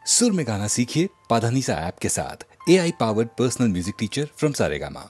सुर में गाना सीखिए पाधानीसा ऐप के साथ। AI powered personal music teacher from Saregama.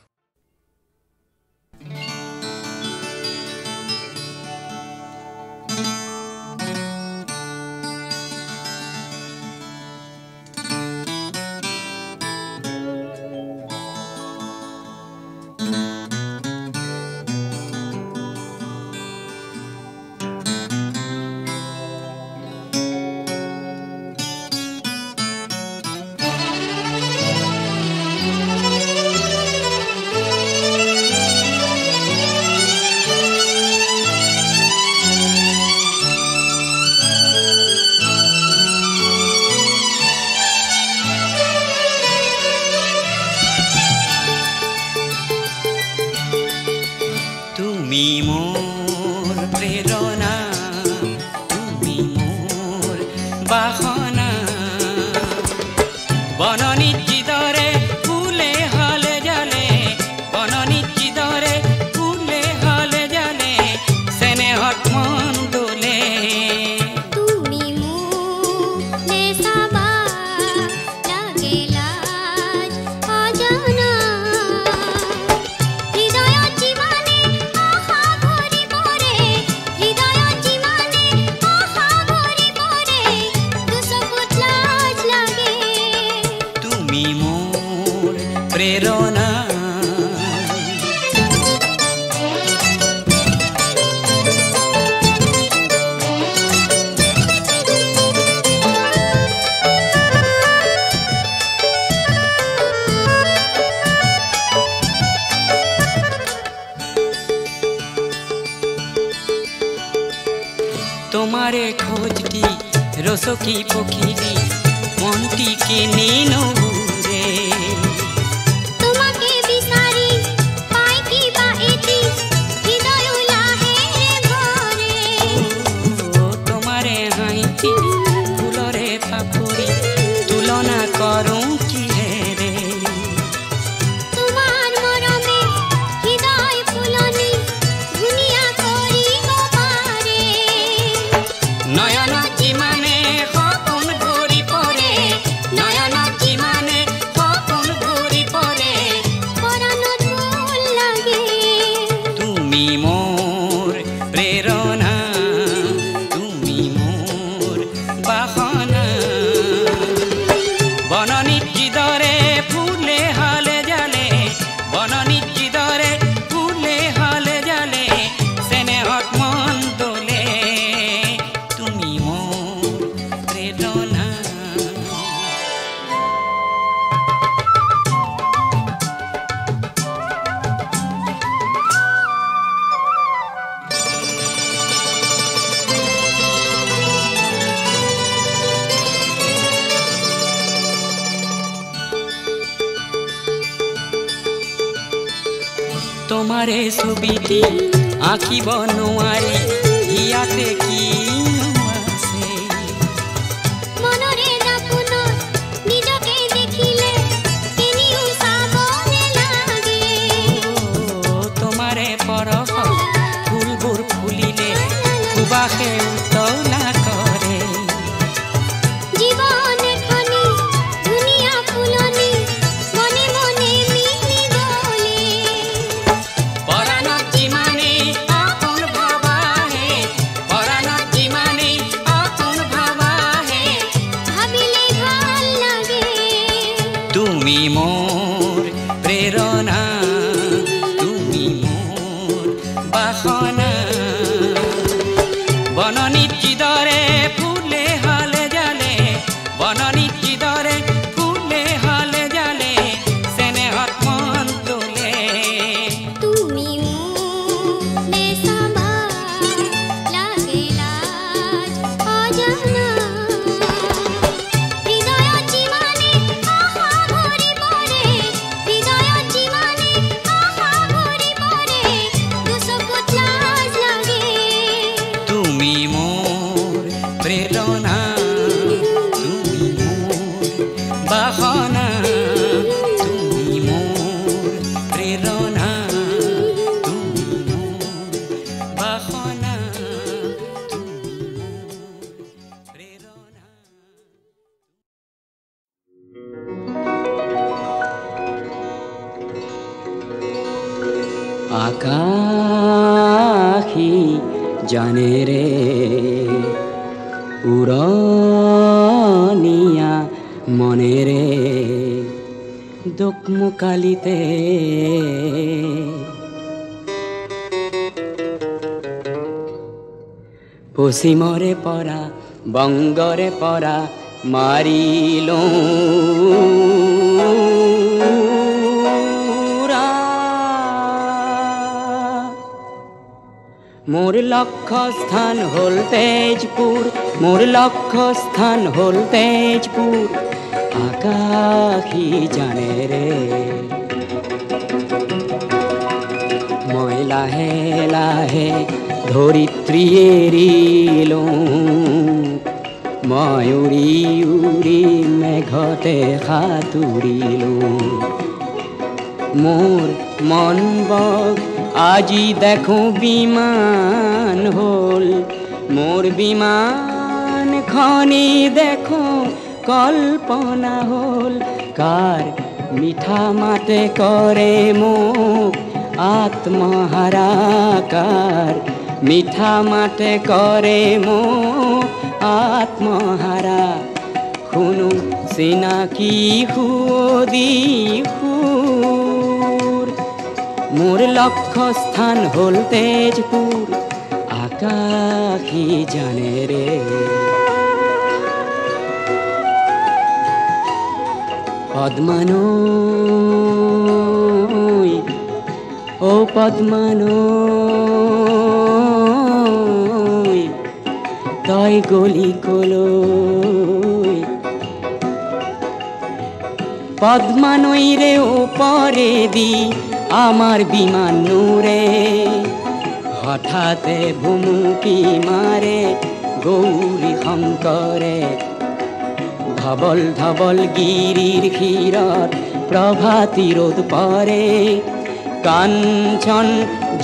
তুমি মোর প্রেরণা, তুমি মোর বাসনা, বননিত যিদৰে ফুলে হলে জালে, বননিত যিদৰে ফুলে হলে জালে, চেনেহত মন দোলে। তুমি মোক নেচাবা লাগে লাজ অজানা, হৃদয়ত যিমানে আশা ভৰি পৰে, হৃদয়ত যিমানে আশা ভৰি পৰে, দুচকুত লাজ লাগে। তুমি মোৰ প্ৰেৰণা। তোমাৰে খোঁজটি ৰসকি পখিলি, মনটিকে নিনুৰে। তোমাকে বিচাৰি পাই কিবা এটি, হৃদয় লাহেৰে ভৰে। তোমাৰে হাঁহি ফুলৰে পাপড়ি, তুলনা কৰোঁ কিহেৰে। তোমাৰ মৰমে হৃদয় ফুলনি ধুনীয়া কৰিব পাৰে। নয়নত যিমানে সপোন ঘূৰি পৰে, নয়নত যিমানে সপোন ঘূৰি পৰে, পৰাণত মোৰ লাগে। তুমি মোৰ প্ৰেৰণা, তুমি মোৰ বাসনা, বননিত যিদৰে ফুলে হলে জালে, বননিত যিদৰে ফুলে হলে জালে, চেনেহত মন দোলে। তুমি মোৰ প্ৰেৰণা। তোমাৰে ছবিটি আঁকিব নোৱাৰি, ইয়াতে কিনো আছে। মনৰে দাপোনত নিজকে দেখিলে কেনিও চাবনে লাগে। তোমাৰে পৰশত ফুলবোৰ ফুলিলে সুবাসে উতলা কৰে। জীৱন এখনি ধুনীয়া ফুলনি, মনে মনে মিলি গ'লে। পৰাণত যিমানে আপোন ভাবাহে, পৰাণত যিমানে আপোন ভাবাহে, ভাবিলে ভাল লাগে। তুমি মোৰ প্ৰেৰণা, তুমি মোৰ বাসনা, বননিত যিদৰে ফুলে হলে জালে, বননিত যিদৰে ফুলে হলে জালে, চেনেহত মন দোলে। তুমি মোক নেচাবা লাগে লাজ অজানা, হৃদয়ত যিমানে আশা ভৰি পৰে, হৃদয়ত যিমানে আকাশী জানে ৰে উৰণীয়া মনেৰে দোকমোকালিতে পশ্চিমৰে পৰা বংগৰে পৰা মাৰিলোঁ মোৰ লক্ষ্য স্থান হল তেজপুৰ, মোৰ লক্ষ্য স্থান হল তেজপুৰ। আকাশী জানে ৰে মই লাহে লাহে ধৰিত্ৰী এৰিলোঁ, মই উৰি উৰি মেঘতে সাঁতুৰিলোঁ। মোৰ মন বগ আজি দেখো বিমান হল, মোর বিমান খনি দেখো কল্পনা হল। কার মিঠা মাতে করে মোক আত্মহারাকার, মিঠা মাতে করে মোক আত্মহারা। শুনো চিনাকি সুদি সুর, মোর লক্ষ্য স্থান হল তেজপুর। আকাশী জানে রে পদ্মানৈ ও পদ্মানৈ তই গলি কলৈ। পদ্মানৈরে ওপরে দি আমার বিমান নূরে হঠাতে ভুমুকি মারে গৌরী শঙ্করে। ধবল ধবল গিরির ক্ষীরত প্রভাতী রোদ পরে, কাঞ্চন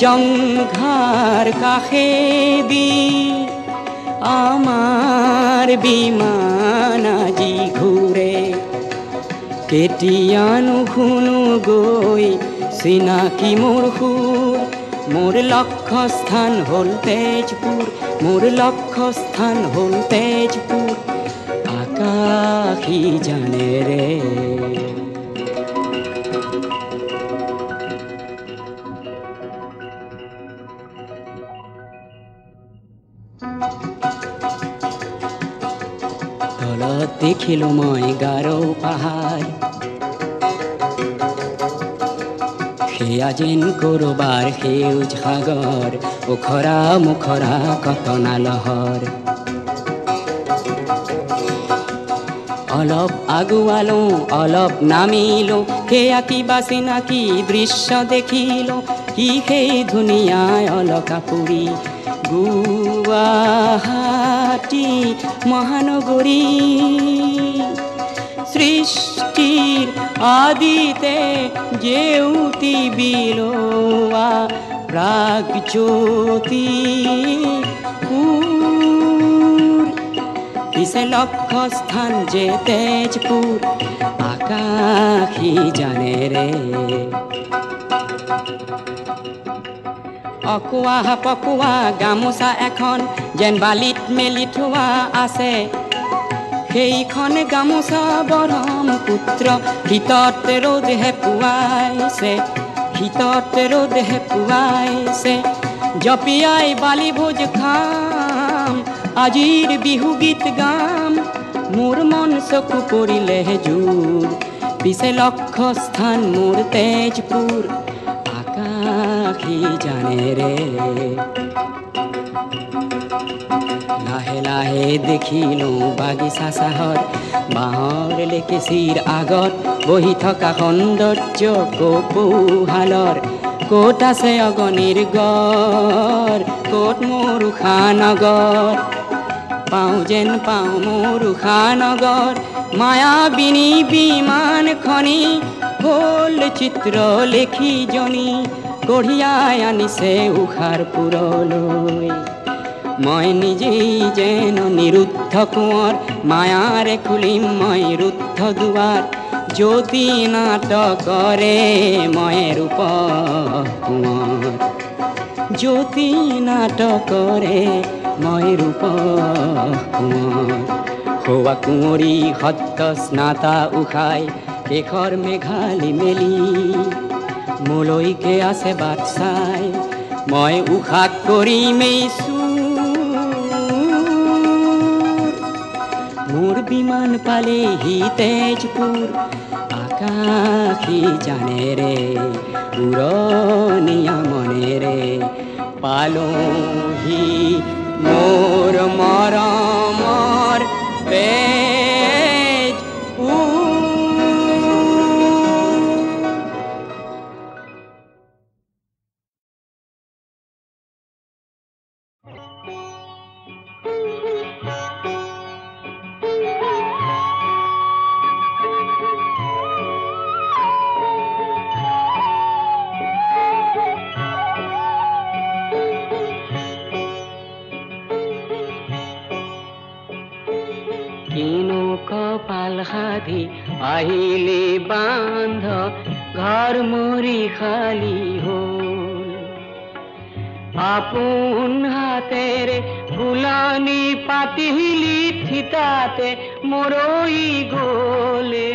জঙ্ঘার কাষে দি আমার বিমান আজি ঘুরে। কেতিয়ানো শুনো গৈ চিনাকি মোর সুর, মোর লক্ষ্য স্থান হল তেজপুর, মোর লক্ষ্য স্থান হল তেজপুর। আকাশী জানে রে তলত দেখিলো মই গাৰো পাহাৰ, সেয়া যেন কৰবাৰ সেউজ সাগৰ, ওখৰা মুখৰা কটনা লহৰ। অলপ আগুৱালো অলপ নামিলো, সেয়া কিবা চিনাকি দৃশ্য দেখিলো। কি সেই ধুনীয়া অলকাপুৰী গুৱাহাটী মহানগৰী। সৃষ্টিৰ আদিতে জেউতি বিলোৱা প্ৰাগজ্যোতি পিছে লক্ষ্য স্থান যে তেজপুৰ। আকাশী জানে ৰে অকোৱা পকোৱা গামোচা এখন যেন বালিত মেলি থোৱা আছে, সেইখন গামোচা ব্ৰহ্মপুত্ৰ শীতত ৰ'দ হেপুৱাইছে, শীতত ৰ'দ হেপুৱাইছে। জপিয়াই বালি ভোজ খাম, আজিৰ বিহু গীত গাম, মোৰ মন চকু পৰিলে জোৰ। পিছে লক্ষ্য স্থান মোৰ তেজপুৰ। আকাশী জানে ৰে লাহে লাহে দেখিলোঁ বাগিচা চাহৰ, বাঁহৰ লেকেচিৰ আগত বহি থকা সৌন্দৰ্য কপৌহালৰ। ক'ত আছে অগণিৰ গড়, ক'ত মোৰ উষানগৰ। পাওঁ যেন পাওঁ মোৰ উষানগৰ, মায়াবিনী বিমানখনি হ'ল চিত্ৰ লেখি জনী, কঢ়িয়াই আনিছে উষাৰ পুৰলৈ। মই নিজেই যেন নিৰুদ্ধ কোঁৱৰ, মায়াৰে খুলিম মই ৰুদ্ধ দুৱাৰ। জ্যোতি নাটকৰে ময়েৰ উপকুমাৰ জ্যোতি নাটকৰে ময়েৰ উপকুমাৰ হোৱা কুঁৱৰী সত্য স্নাতা উশাই শেষৰ মেঘালী মেলি মোলৈকে আছে বাট চাই মই উশাক কৰিমেই মোৰ বিমান পালেহি তেজপুৰ আকাশী জানেৰে উৰণীয়া মনেৰে পালোহি মোৰ মৰমৰ তেজপুৰ। কিনো কপাল সাধি আহিলে বান্ধ ঘৰ মৰি খালি হ'ল আপোন হাতেৰে ফুলনি পাতিলি থিতাতে মৰৈ গলে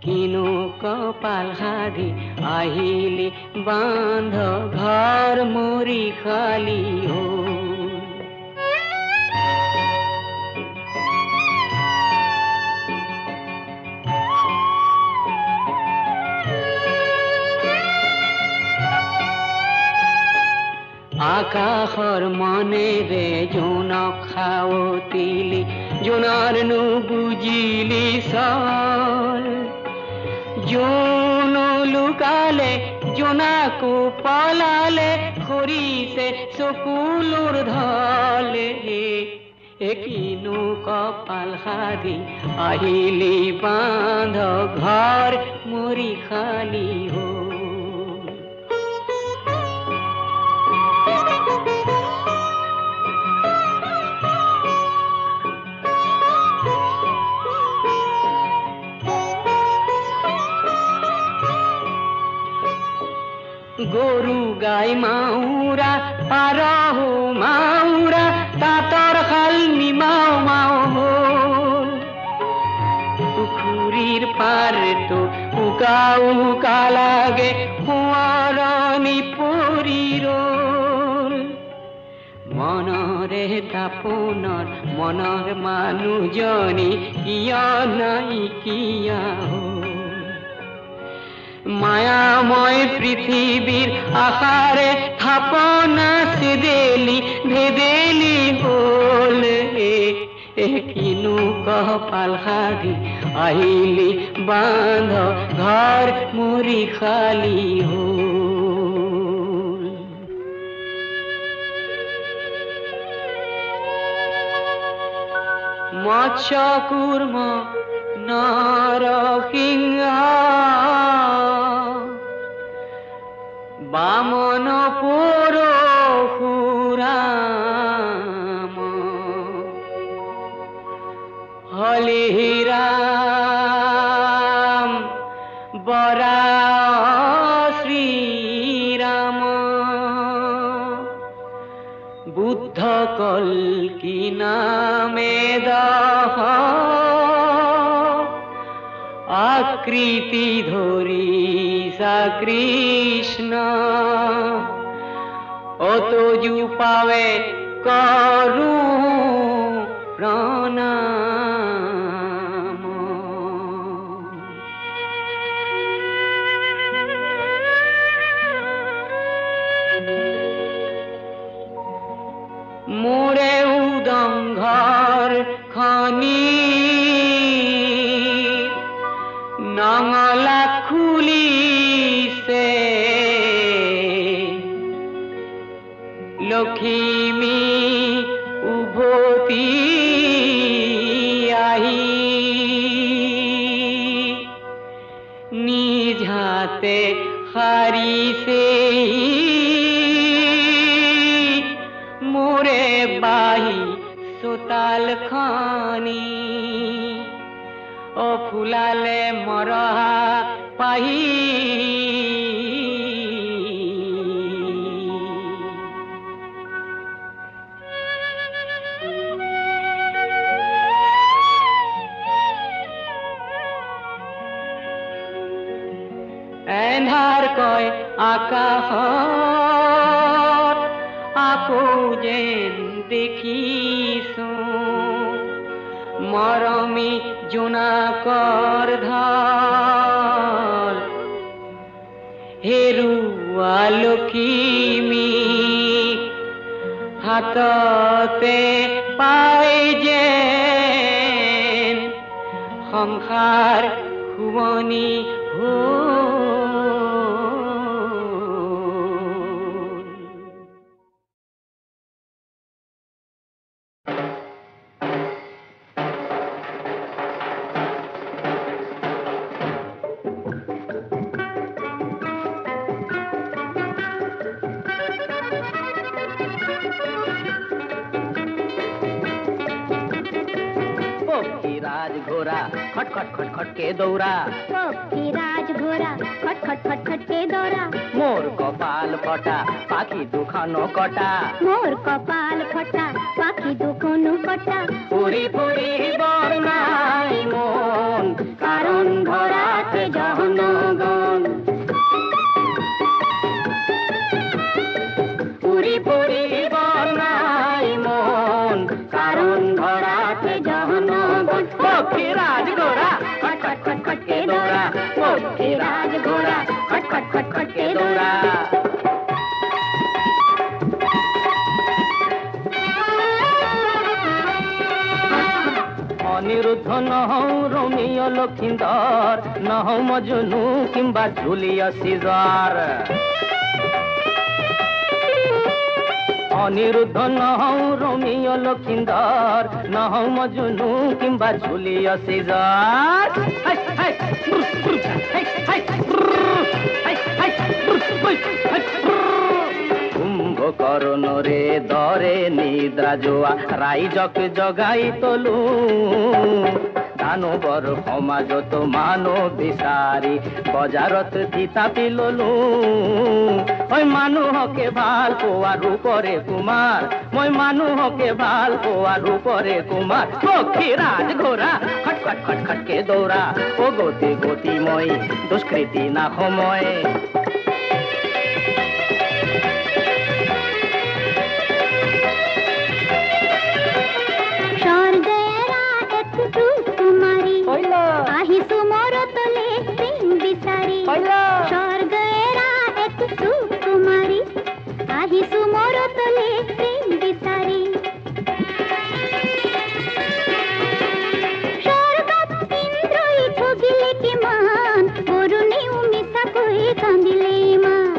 কিনো কপাল সাধি আহিলে বান্ধ ঘৰ মৰি খালি হ'ল আকাশৰ মনেৰে জোনক খাৱতিলি জোনৰ নুবুজিলি চল জোন লুকালে জোনাকো পলালে খৰিছে চকুলোৰ ঢলে কিনো কপাল সাধি আহিলি বান্ধ ঘৰ মৰি খালি হ'ল গৰু গাই মাউৰা পাৰহো মাউৰা তাঁতৰ শাল নিমাও মাও হ'ল পুখুৰীৰ পাৰতো উকা উকা লাগে সোঁৱৰণি পৰি ৰ'ল মনৰে দাপোনৰ মনৰ মানুহজনী কিয় নাইকিয়া হ'ল মায়াময় পৃথিবীর আকারে থাপনা সেদেলি ভেদেলি বলে কিনো কপাল সাধি আহিলি বান্ধ ঘর মরি খালি হল মৎস্য কুর্ম নরসিংহ বামন পরশুরাম হলিরাম বরা শ্রীরাম বুদ্ধ কল্কি নামে দহ আকৃতি ধরি কৃষ্ণ অতজু পাবে করু প্রণাম মোরে উদংঘর খনি নাঙলা খুলিছে লক্ষ্মী উভতি আহি নিজ হাতে হারিছে মোরে বাহি চোতাল খানি ओ फुलाले मरहा पाही एन्धार कय आकाशत আকৌ যেন দেখিছো মৰমী জোনাকৰ ঢল হেৰুৱা লখিমী হাততে পাই যেন সংসাৰ শুৱনি घोड़ा खट खट खट खट के दौड़ा पक्षी राज घोड़ा खट खट खट खट के दौड़ा मोर कपाल फटा पाखी दुखानो कटा मोर कपाल फटा पाखी दुखनु कटा পুরি পুরি বর্ণাই মন কারণ ধরাতে জহনগণ পুরি পুরি বর্ণাই মন কারণ ধরাতে জহনগণ পক্ষী রাজ ঘোড়া খট খট খট খট কে দৌড়া পক্ষী রাজ ঘোড়া খট খট খট খট কে দৌড়া অনিরুদ্ধ নহৌ রোমিও লক্ষিন্দর নহৌ মজনু কিংবা জুলিয়া সিজার অনিরুদ্ধ নহৌ রোমিও লক্ষিন্দর নহৌ মজনু কিংবা জুলিয়া সিজার কুম্ভকর্ণ রে দরে নিদ্রা জোয়া রাইজক জগাই তলু দানবর সমাজত মানৱ বিচাৰি বজাৰত থিতাপি ললো মই মানুহকে ভাল পোৱা ৰূপৰে কুমাৰ মই মানুহকে ভাল পোৱা ৰূপৰে কুমাৰ পক্ষী ৰাজ ঘোড়া খট খট খট খটকে দৌৰা ও গতি গতি মই দুষ্কৃতি না সময় আহিছো মোৰ তলে প্ৰেম বিচাৰি স্বৰ্গেৰা এক সুকুমাৰী আহিছো মোৰ তলে প্ৰেম বিচাৰি স্বৰ্গত ইন্দ্ৰই ঠগিলে কিমান বৰুণেও মিছাকৈ কান্দিলে ইমান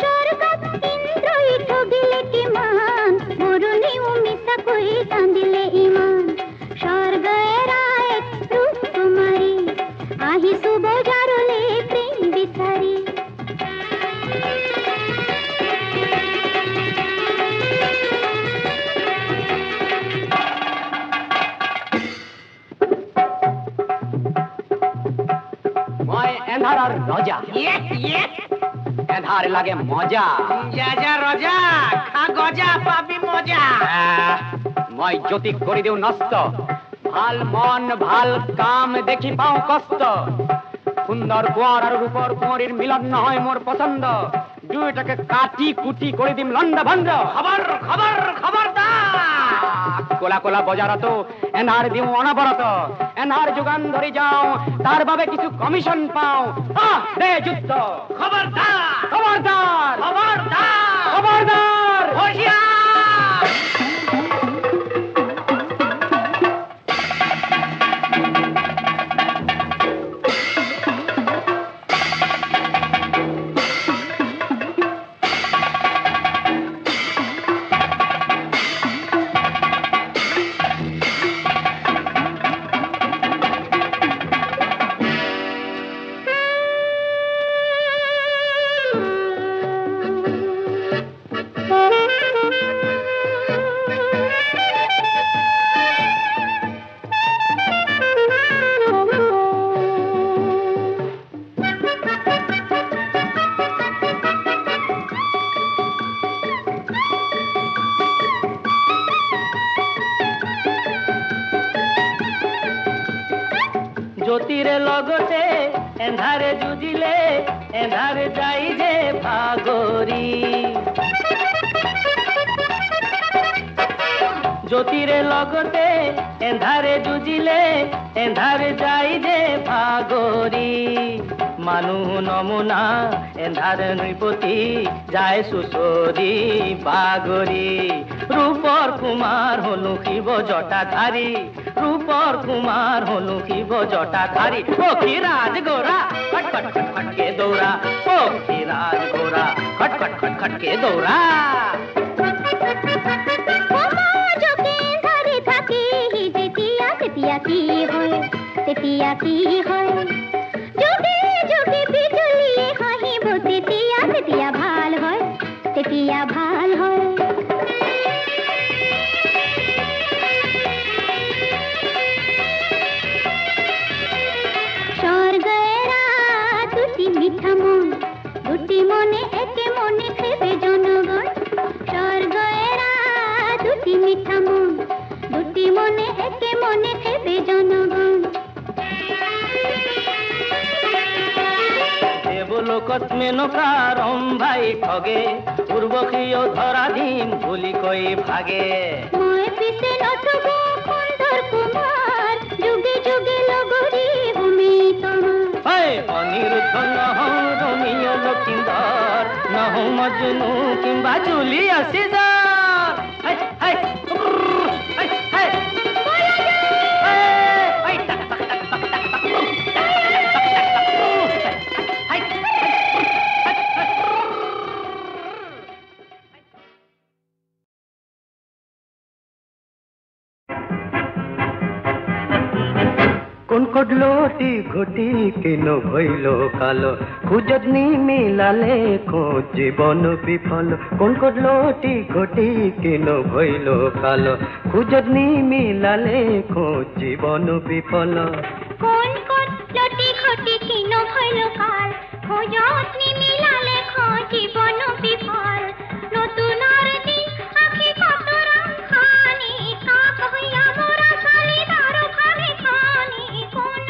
স্বৰ্গত ইন্দ্ৰই ঠগিলে কিমান বৰুণেও মিছাকৈ কান্দিলে ইমান স্বৰ্গেৰা আহিছো বজাৰলে প্ৰেম বিচাৰি মই এন্ধাৰৰ ৰজা এন্ধাৰ লাগে মজা যা ৰজা খা গজা পাবি মজা মই জ্যোতিক কৰি দিওঁ নষ্ট ভাল মন ভাল কাম দেখি পাওঁ কষ্ট সুন্দৰ কোঁৱৰ আৰু ৰূপৰ কুঁৱৰীৰ মিলন নহয় মোৰ পচন্দ দুয়োটাকে কাটি কুটি কৰি দিম লণ্ড ভণ্ড খবৰ খবৰ খবৰদাৰ কোলা কোলা বজাৰতো এন্ধাৰ দিওঁ অনবৰত এন্ধাৰ যোগান ধৰি যাওঁ তাৰ বাবে কিছু কমিশ্যন পাওঁ দে যুদ্ধ খবৰদাৰ খবৰদাৰ খবৰদাৰ খবৰদাৰ হুঁচিয়াৰ জ্যোতিরে লগতে এন্ধারে যুজিলে এন্ধারে যাই যে ভাগরি জ্যোতিরে লগতে এন্ধারে যুজিলে এন্ধারে যাই যে ভাগরি মানুহ নমুনা এন্ধারে নৃপতি যায় সুসরি বাগরি রূপর কুমার হনু শিব জটাধারী রূপর কুমার হনু শিব জটাধারী পক্ষী রাজ গোরা খট খট খট খটকে দৌড়া পক্ষী রাজ গোরা খট খট খট খটকে দৌড়া তেতিয়া কি হয় যুগে যুগে বিজলিয়ে হাহিব তেতিয়া তেতিয়া ভাল হয় তেতিয়া ভাল হয় স্বর্গেরা দুটি মিঠা মন দুটি মনে একে মনে খেবে জনগণ স্বর্গেরা দুটি মিঠা মন দুটি মনে একে মনে খেবে জনগণ দেবলোকত মেনকা রম্ভাই ঠগে পূর্বকীয় ধরাধীন ভুলি কই ভাগে মই পিছে নথব সুন্দর কুমার যুগে যুগে লগরি ভূমি তোমার অনিরুদ্ধ নহ রমিয় লক্ষিন্দর নহ মজনু কিংবা জুলিয়া সিজার কোন কডলোটি ঘটি কেন ভইল কালো খুঁজত নি মিলালে খোঁজ জীবন বিফল কোন কডলোটি ঘটি কেন ভইল কালো খুঁজত নি মিলালে খোঁজ জীবন বিফল কোন কোন লটি ঘটি কিন ভইল কাল খোঁজত নি মিলালে খোঁজ জীবন বিফল নতুনৰ দিন আখি কতৰা খানি কাক হইয়া মোরা চালি দারো খানি খানি কোন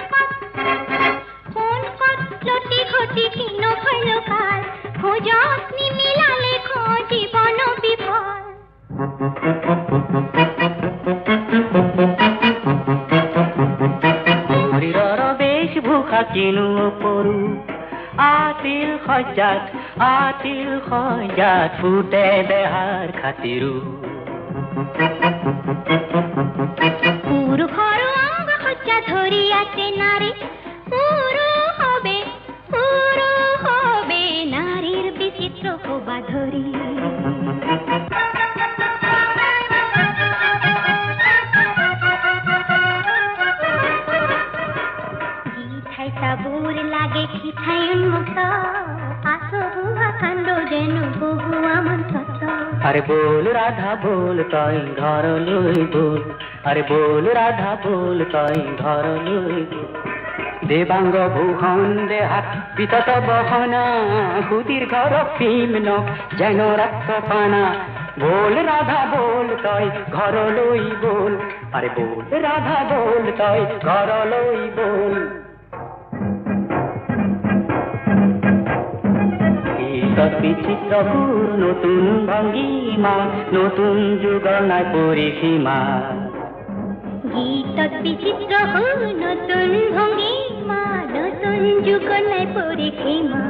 কোন লটি ঘটি কিন ভইল কাল খোঁজত নি মিলালে খোঁজ জীবন বিফল শৰীৰৰ বেশ ভুখা কিনো পৰু আতিল সজাত ফুটে দেহাৰ খাতিৰো পুৰুষৰ অংগ সজ্জা ধৰি আছে নাৰী পুৰুষ হবে নাৰীৰ বিচিত্ৰ শোভা ধৰি বুর লাগে খিঠাই উন্মুক্ত আসহুয়া কাণ্ড যেন বহুয়া মন্ত্রত আরে বল রাধা বল তাই ঘর লই বল আরে বল রাধা বল তাই ঘর লই দেবাঙ্গ ভূষণ দেহাত পিতত বহনা হুদির ঘর ভীম্ন যেন রক্ত পানা বল রাধা বল তাই ঘর লই বল আরে বল রাধা বল তাই ঘর লই বল বিচিত্র নতুন ভঙ্গিমা নতুন যুগনায় পরিসীমা গীতত বিচিত্র নতুন ভঙ্গিমা নতুন যুগনায় পরিসীমা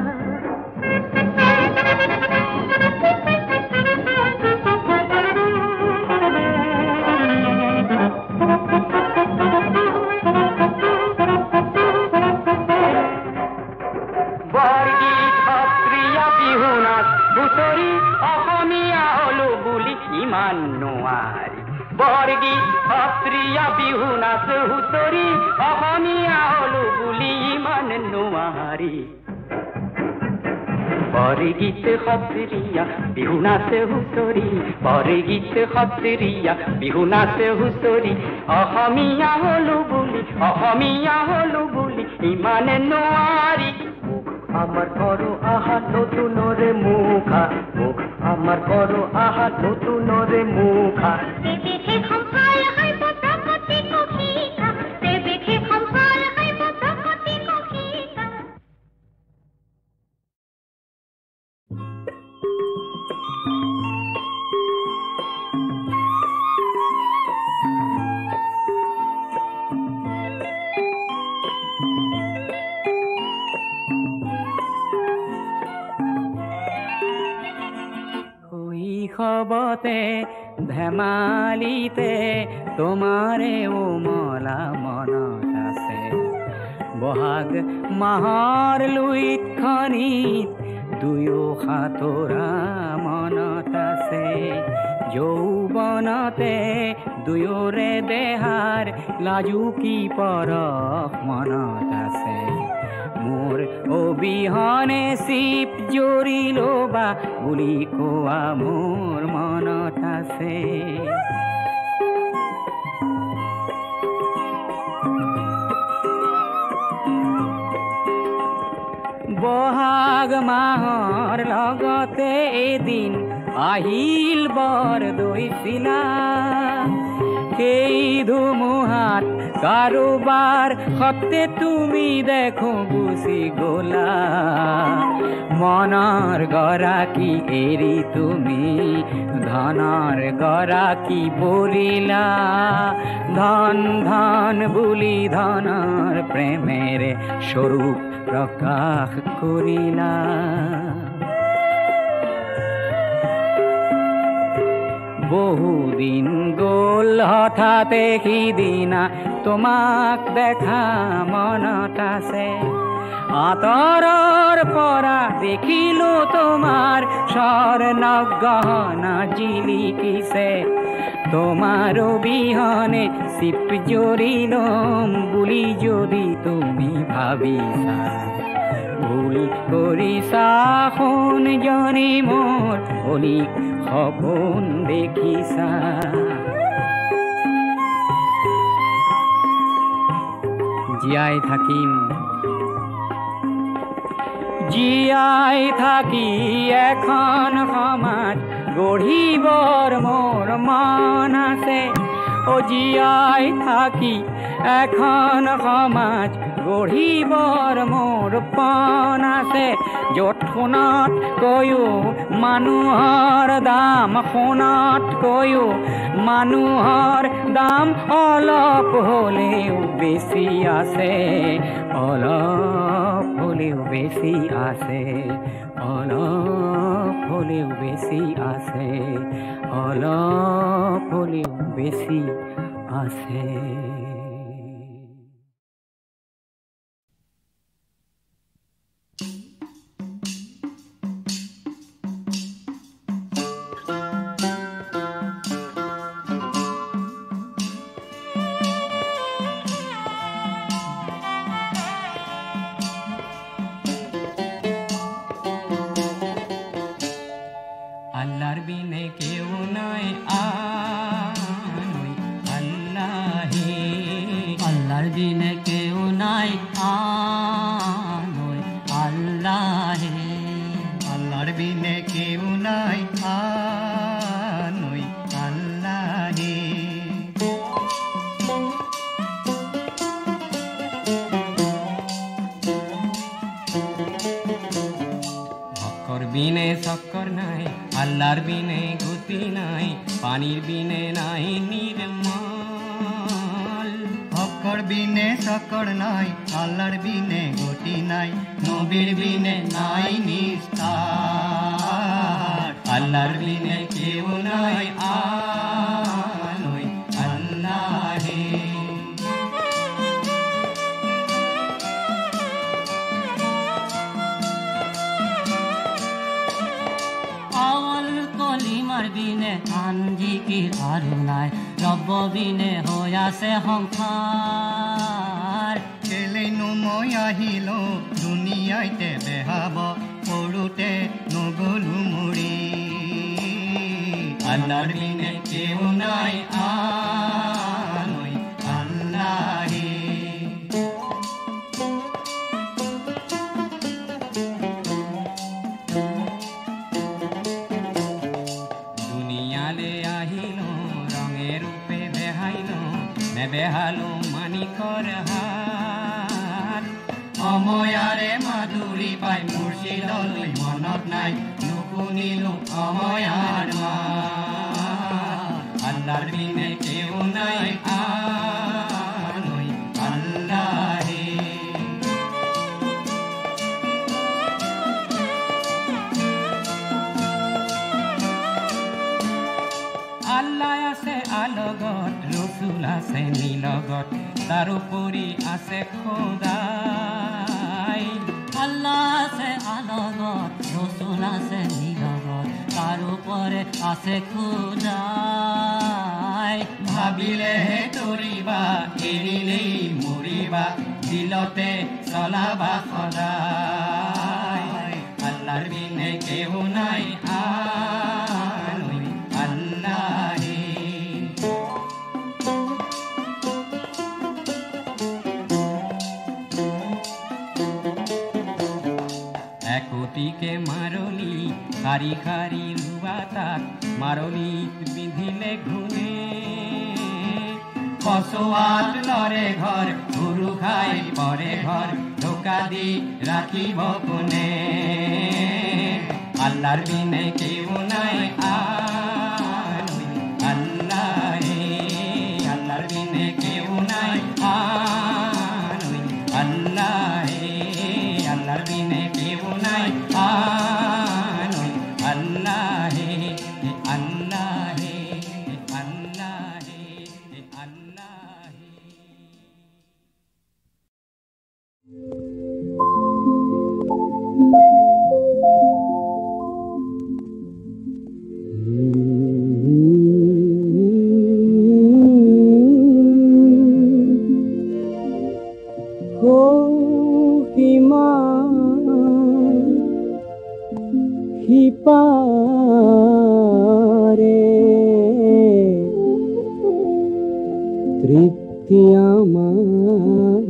ইমান নোয়ারি বর্গী অস্ত্রিয়া বিহু নাচ হুতরি অহমিয়া হলো বুলি ইমান নোয়ারি বর্গীত সত্রিয়া বিহু নাচ হুতরি বর্গীত সত্রিয়া বিহু নাচ হুতরি অহমিয়া হলো বুলি ইমান নোয়ারি আমার করো আহা নতুন রে মুখা মুখ আমার করো আহা নতুন রে মুখা দেখে খম্পাল হয় প্রকৃতি কখিকা দেখে খম্পাল হয় প্রকৃতি শৈশৱতে ধেমালিতে তোমাৰে উমলা মনত আছে বহাগ মাহৰ লুইতখনিত দুয়ো সাঁতোৰা মনত আছে যৌৱনতে দুয়োৰে দেহাৰ লাজুকী পৰশ মনত আছে মোৰ অবিহনে চিপ জৰিল বা বুলি কোৱা মোৰ মনত আছে বহাগ মাহৰ লগতে এদিন আহিল বৰ দৈছিলা সেই ধুমুহাত কাৰোবাৰ সতে তুমি দেখো গুচি গলা মনৰ গৰাকী এৰি তুমি ধনৰ গৰাকী বলিলা ধন ধন বুলি ধনৰ প্ৰেমেৰে স্বৰূপ প্ৰকাশ কৰিলা বহুদিন গ'ল হঠাতে সিদিনা তোমাক দেখা মনত আছে আঁতৰৰ পৰা দেখিলো তোমাৰ স্বৰ্ণ গহনা জিলিকিছে তোমাৰ অবিহনে চিপ জৰি ল'ম বুলি যদি তুমি ভাবিছা ভুল কৰিছা সোণজনী মোৰ অলিক সপোন দেখিছা জীয়াই থাকিম জীয়াই থাকি এখন সমাজ গঢ়িবৰ মোৰ মন আছে ও জীয়াই থাকি এখন সমাজ গঢ়িবৰ মোৰ পণ আছে য'ত সোণতকৈও মানুহৰ দাম সোণতকৈও মানুহৰ দাম অলপ হ'লেও বেছি আছে অলপ হ'লেও বেছি আছে অলপ হ'লেও বেছি আছে অলপ হ'লেও বেছি আছে আল্লাহর বিনে কেউ নাই আনই আল্লাহে আল্লাহর বিনে কেউ নাই আনই আল্লাহে আল্লাহর বিনে কেউ নাই আনই আল্লাহে হকর বিনে সকর নাই আল্লাহর বিনে গতি নাই পানির বিনে নাই নির্মল হকর বিনে সকর নাই আল্লাহর বিনে গতি নাই নবীর বিনে নাই নিস্তার আল্লাহর বিনে কেউ নাই আনই আল্লাহে কলিমাৰ বিনে আন জিকিৰ আৰু নাই ৰব বিনে হৈ আছে সংসাৰ কেলেনো মই আহিলো দুনিয়াইতে বেহাব সৰুতে নগলো মৰি আল্লাহৰ বিনে কেউ নাই আনই আল্লাহে বেহালো মানিকৰ হাত অময়াৰে মাধুৰী পাই মুৰ্শিদলৈ মনত নাই নুশুনিলো অময়াৰ মাত আল্লাহৰ বিনে কেউ নাই আনই আল্লাহে জগত তাৰোপৰি আছে খোদাই আল্লাহ আছে আলগত ৰসুল আছে নিলগত তাৰোপৰে আছে খোদাই ভাবিলেহে তৰিবা এৰিলেই মৰিবা দিলতে চলাবা সদায় আল্লাহৰ বিনে কেহু নাই আল্লাহে একোটিকে মাৰলি শাৰী শাৰী ৰুৱা তাক মাৰলিত বিন্ধিলে ঘূনে কচুৱাত লৰে ঘৰ গুৰু খাই পৰে ঘৰ ঢোকা দি ৰাখিব কোনে আল্লাহৰ বিনে কেও নাই আল্লাহে আল্লাহৰ বিনে কেও নাই আল্লাহে আল্লাহৰ বিনে কেও নাই আল্লাহে আল্লাহে আল্লাহে আল্লাহে সিপাৰে তৃপ্তি আমাৰ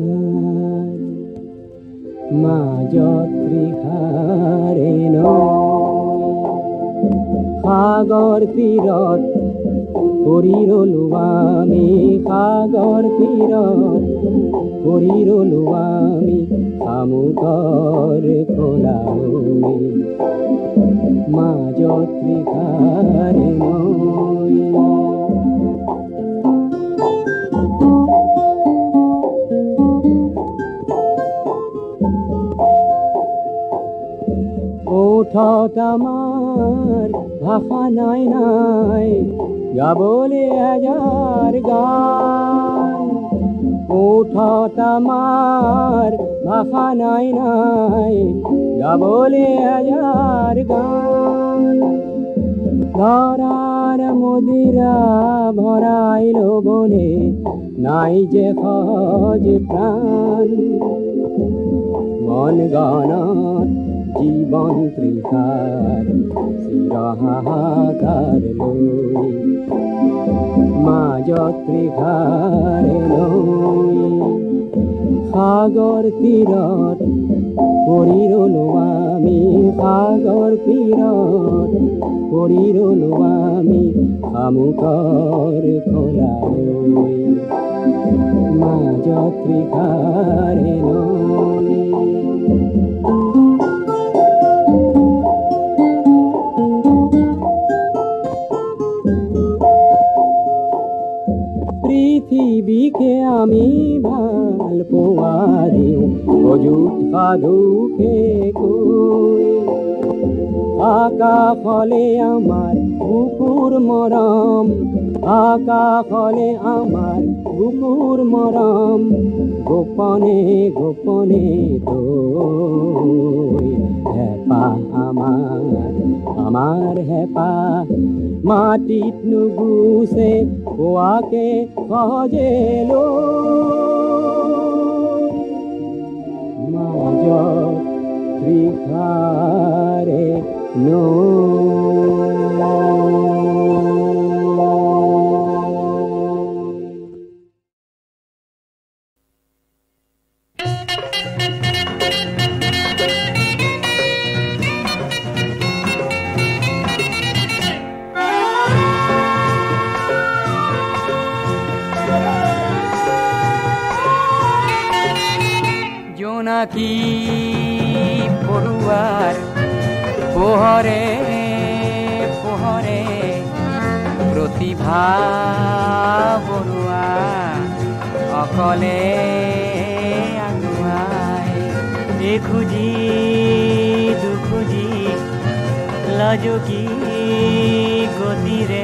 মাজত ত্ৰিহাৰে সাগৰ তীৰত কৰি ৰলো আমি সাগৰ তীৰত কৰি ৰলো আমি শামুকৰ খোলামি মাজত ত্ৰিহাৰে ওঠত আমাৰ ভাষা নাই নাই গাবলে হাজাৰ গান ওঠত আমাৰ ভাষা নাই নাই গাবলে হাজাৰ গান ধৰাৰ মদিৰা ভৰাই ল'বলে নাই যে সহজ প্ৰাণ মন গণত জীবন ত্ৰিহাৰ চিৰহাহাকাৰ লৈ মাজত ত্ৰিহাৰে লৈ সাগৰ তীৰত কৰি ৰলো আমি সাগৰ তীৰত কৰি ৰলো আমি শামুকৰ খোলাই মাজত ত্ৰিহাৰে লৈ পৃথিৱীকে আমি ভাল পোৱা দিওঁ অযুত সাধুকে কৈ আকাশলে আমাৰ বুকুৰ মৰম আকাশলে আমাৰ বুকুৰ মৰম গোপনে গোপনে তৈ হেঁপাহ আমাৰ হেঁপাহ মাটিত নুগুচে পোৱাকে সহজে মাজত ত্ৰিহাৰে জোনাকী পৰুৱাৰ পোহৰে পোহৰে প্ৰতিভা বৰুৱা অকলে আগুৱাই এখুজি দুখুজি লাজুকী গতিৰে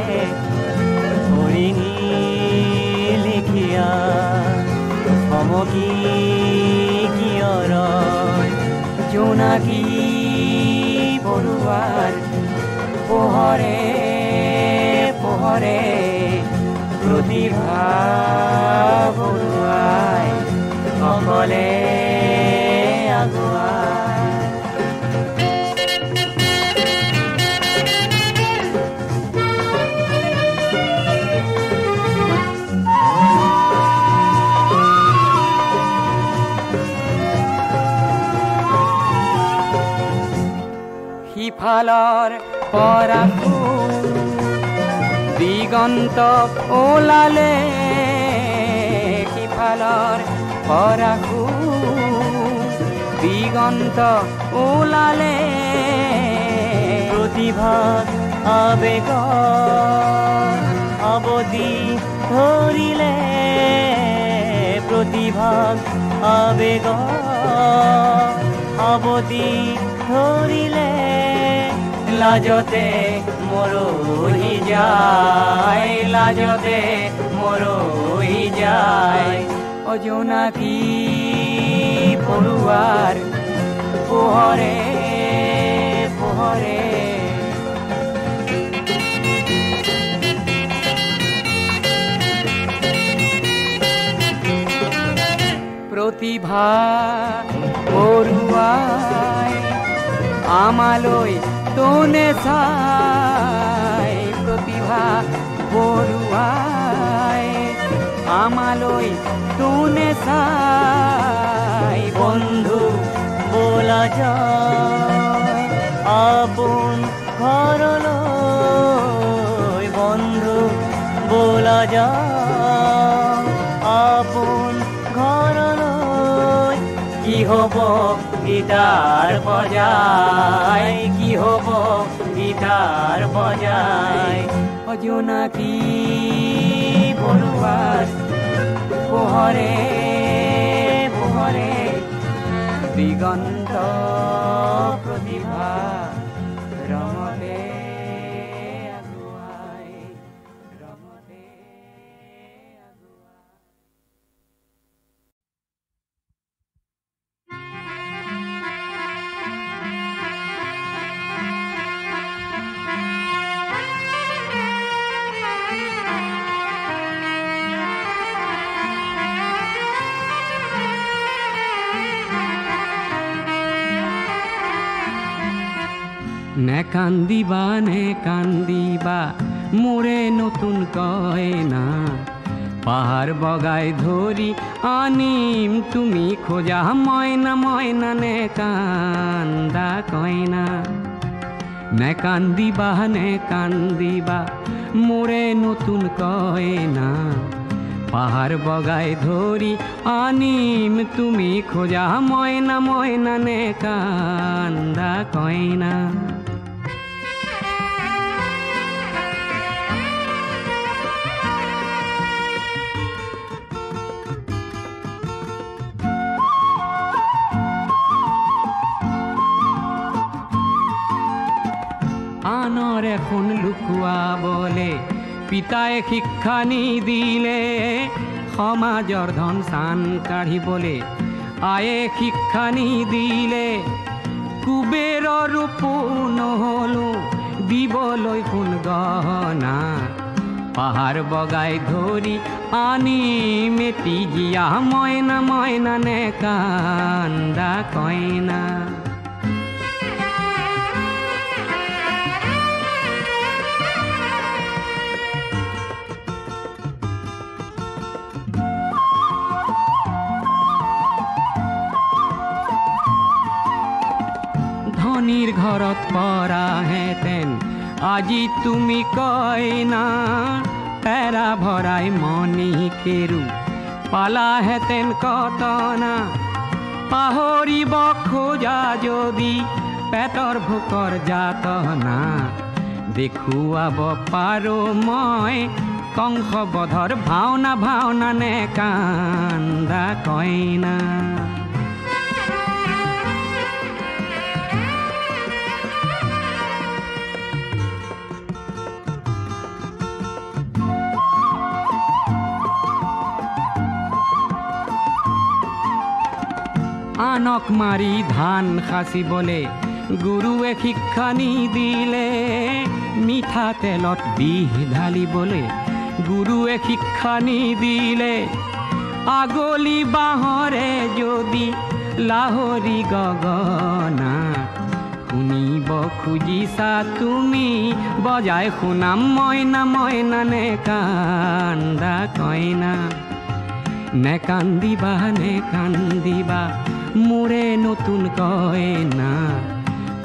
হৰিণী লেখিয়া চহকী কিয়ৰয় জোনাকী বৰুৱাৰ পোহৰে পোহৰে প্ৰতিভা বৰুৱাই সকলে আগুৱাই সিফালৰ পৰা দিগন্ত ওলালে সিফালৰ পৰা দিগন্ত ওলালে প্ৰতিভা আবেগ অৱধি ধৰিলে প্ৰতিভা আবেগ অৱধি ধৰিলে লাজতে মৰহি যায় লাজতে মৰহি যায় অজনাকী বৰুৱাৰ পোহৰে পোহৰে প্ৰতিভা বৰুৱাই আমালৈ তোনে চাই প্ৰতিভা বৰুৱাই আমালৈ তোনে চাই বন্ধু বোলা যায় আপোন ঘৰলৈ বন্ধু বোলা যায় আপোন ঘৰলৈ কি হ'ব গীটাৰ বজাই কি হ'ব গীটাৰ বজাই অজনাকী বৰুৱাৰ পোহৰে পোহৰে দিগন্ত প্ৰতিভা ৰঙতে আগুৱাই ৰঙতে নে কান্দিবা মোৰে নতুন কইনা পাহাৰ বগাই ধৰি আনিম তুমি খোজা মইনা মইনা নে কান্দা কইনা নে কান্দিবা মোৰে নতুন কইনা পাহাৰ বগাই ধৰি আনিম তুমি খোজা মইনা মইনা নে কান্দা কইনা আনৰ এখন লুকুৱাবলে পিতাই শিক্ষা নিদিলে সমাজৰ ধন চান কাঢ়িবলে আয়ে শিক্ষা নিদিলে কুবেৰৰ ৰূপ নহলো দিবলৈ সোণ গহনা পাহাৰ বগাই ধৰি আনি মেটি জীয়া মইনা মইনা নে কান্দা কইনা ধনীৰ ঘৰত পৰা হেতেন আজি তুমি কইনা পেৰা ভৰাই মণি কেৰু পালা হেতেন কটনা পাহৰিব খোজা যদি পেটৰ ভোকৰ যাতনা দেখুৱাব পাৰো মই কংসবধৰ ভাওনা ভাওনা নে কান্দা কইনা আনক মাৰি ধান সাঁচিবলে গুৰুৱে শিক্ষা নিদিলে, মিঠাতেলত বিহ ঢালিবলে গুৰুৱে শিক্ষা নিদিলে, আগলি বাঁহৰে যদি লাহৰি গগনা, শুনিব খুজিছা তুমি বজাই শুনাম মইনা মইনা নে কান্দা কইনা। নেকান্দিবা নেকান্দিবা মোৰে নতুন কইনা,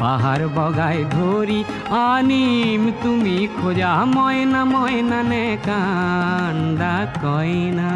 পাহাৰ বগাই ধৰি আনিম তুমি খোজা মইনা মইনা নে কান্দা কইনা।